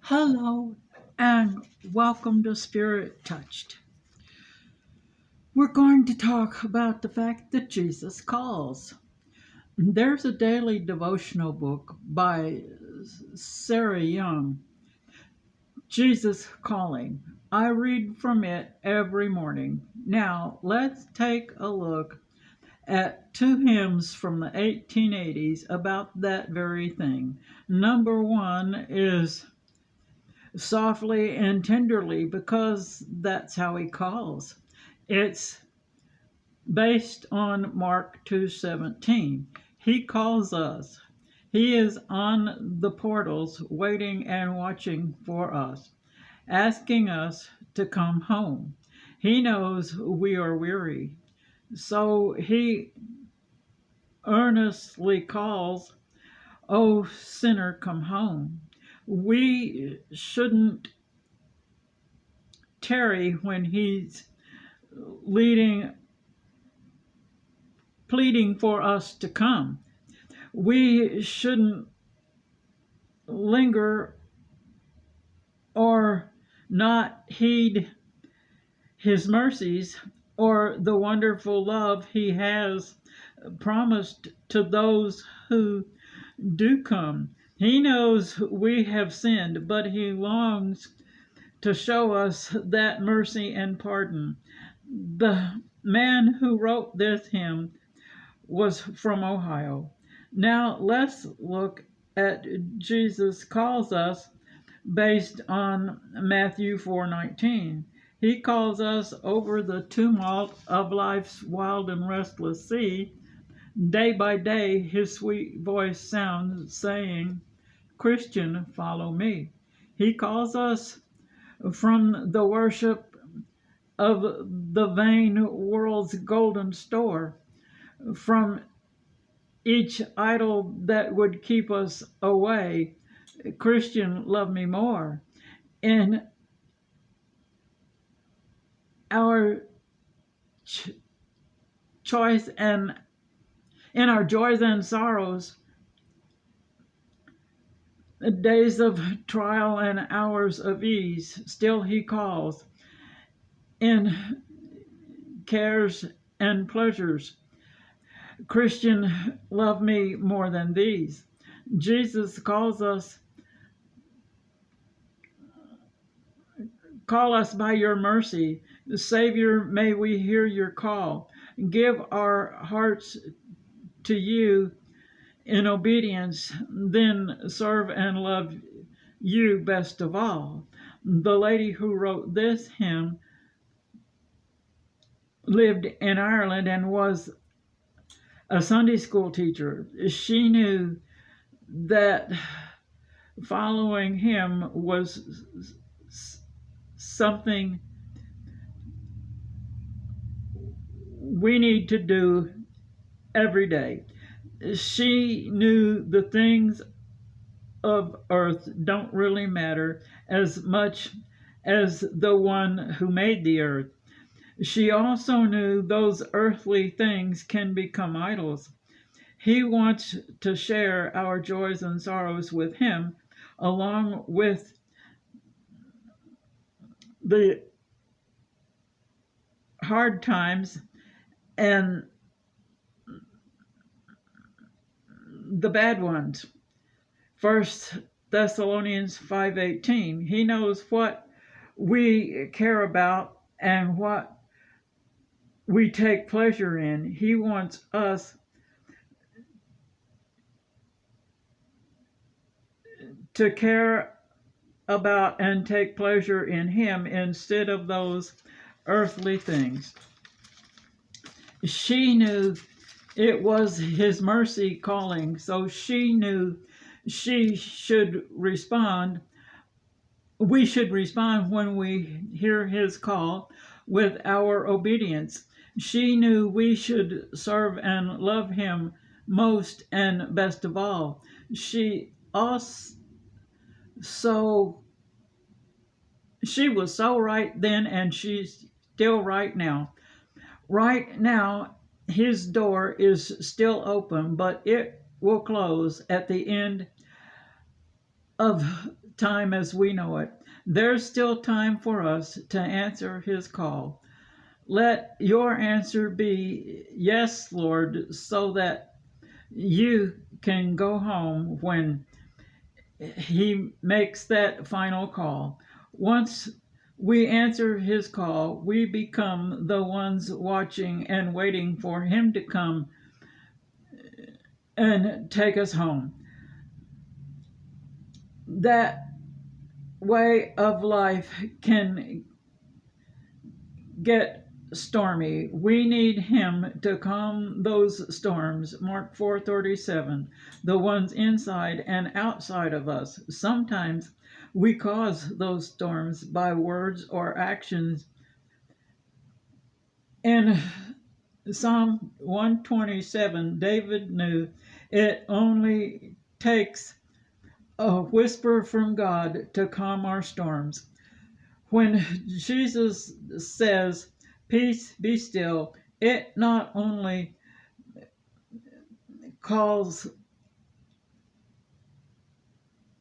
Hello and welcome to Spirit Touched. We're going to talk about the fact that Jesus calls. There's a daily devotional book by Sarah Young, Jesus Calling. I read from it every morning. Now, let's take a look at two hymns from the 1880s about that very thing. Number one is Softly and Tenderly, because that's how he calls. It's based on Mark 2:17. He calls us. He is on the portals waiting and watching for us, asking us to come home. He knows we are weary, so he earnestly calls, "Oh, sinner, come home." We shouldn't tarry when he's leading, pleading for us to come. We shouldn't linger or not heed his mercies or the wonderful love he has promised to those who do come. He knows we have sinned, but he longs to show us that mercy and pardon. The man who wrote this hymn was from Ohio. Now let's look at Jesus calls us based on Matthew 4:19. He calls us over the tumult of life's wild and restless sea. Day by day his sweet voice sounds saying, "Christian, follow me." He calls us from the worship of the vain world's golden store, from each idol that would keep us away. "Christian, love me more." In our choice and in our joys and sorrows, days of trial and hours of ease, still he calls. In cares and pleasures, "Christian, love me more than these." Jesus calls us, "Call us by your mercy." Savior, may we hear your call. Give our hearts to you in obedience, then serve and love you best of all. The lady who wrote this hymn lived in Ireland and was a Sunday school teacher. She knew that following him was something we need to do every day. She knew the things of earth don't really matter as much as the one who made the earth. She also knew those earthly things can become idols. He wants to share our joys and sorrows with him, along with the hard times and the bad ones. 1 Thessalonians 5:18. He knows what we care about and what we take pleasure in. He wants us to care about and take pleasure in him instead of those earthly things. She knew it was his mercy calling, so she knew she should respond. We should respond when we hear his call with our obedience. She knew we should serve and love him most and best of all. She also she was so right then, and she's still right now. Right now, his door is still open, but it will close at the end of time as we know it. There's still time for us to answer his call. Let your answer be yes, Lord, so that you can go home when he makes that final call. Once we answer his call, we become the ones watching and waiting for him to come and take us home. That way of life can get stormy. We need him to calm those storms. Mark 4:37. The ones inside and outside of us. Sometimes we cause those storms by words or actions. In Psalm 127, David knew it only takes a whisper from God to calm our storms. When Jesus says, "Peace, be still," it not only calls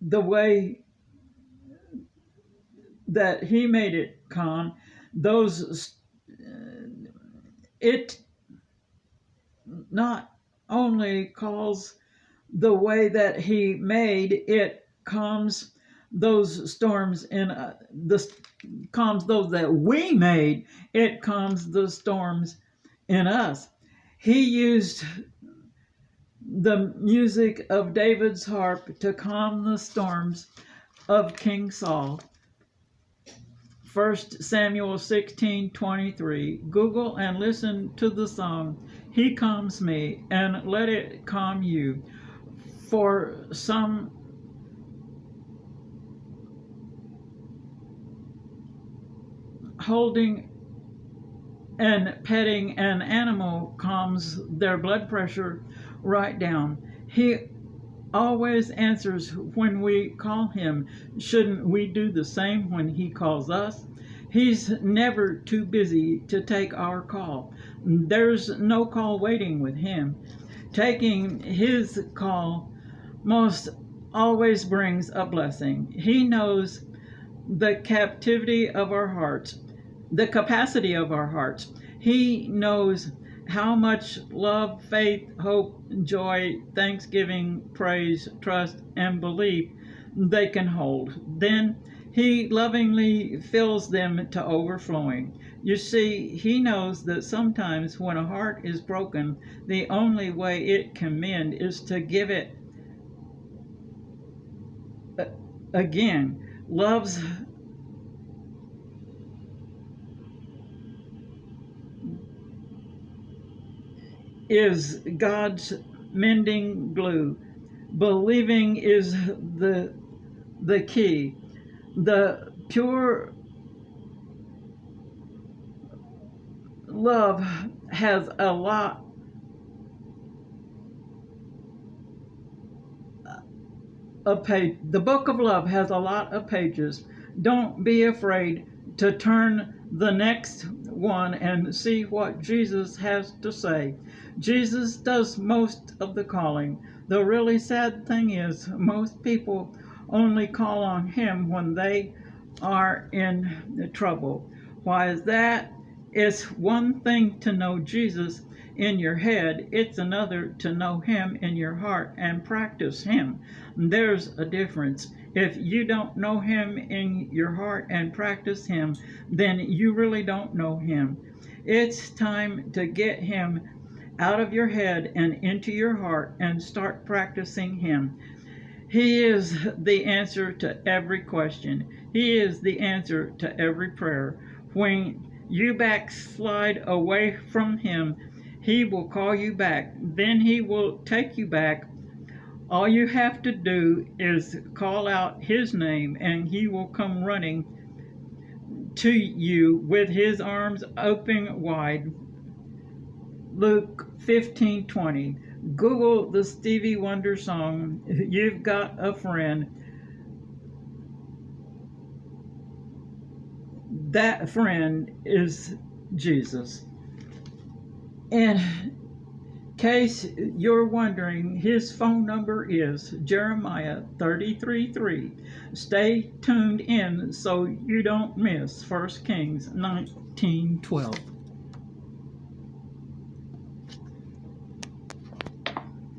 the way that he made it calm, it not only calls the way that he made it calms those storms in calms those that we made. It calms the storms in us. He used the music of David's harp to calm the storms of King Saul. 1 Samuel 16:23. Google and listen to the song "He Calms Me," and let it calm you. For some, holding and petting an animal calms their blood pressure right down. He always answers when we call him. Shouldn't we do the same when he calls us? He's never too busy to take our call. There's no call waiting with him. Taking his call most always brings a blessing. He knows the captivity of our hearts, the capacity of our hearts. He knows how much love, faith, hope, joy, thanksgiving, praise, trust, and belief they can hold. Then he lovingly fills them to overflowing. You see, he knows that sometimes when a heart is broken, the only way it can mend is to give it again. Love's is God's mending glue. Believing is the key. The pure love has a lot of pages. The book of love has a lot of pages. Don't be afraid to turn the next one and see what Jesus has to say. Jesus does most of the calling. The really sad thing is, most people only call on him when they are in trouble. Why is that? It's one thing to know Jesus in your head, it's another to know him in your heart and practice him. There's a difference. If you don't know him in your heart and practice him, then you really don't know him. It's time to get him out of your head and into your heart and start practicing him. He is the answer to every question. He is the answer to every prayer. When you backslide away from him, he will call you back. Then he will take you back. All you have to do is call out his name, and he will come running to you with his arms open wide. Luke 15:20. Google the Stevie Wonder song, "You've Got a Friend." That friend is Jesus. And case you're wondering, his phone number is Jeremiah 33:3. Stay tuned in so you don't miss 1 Kings 19:12.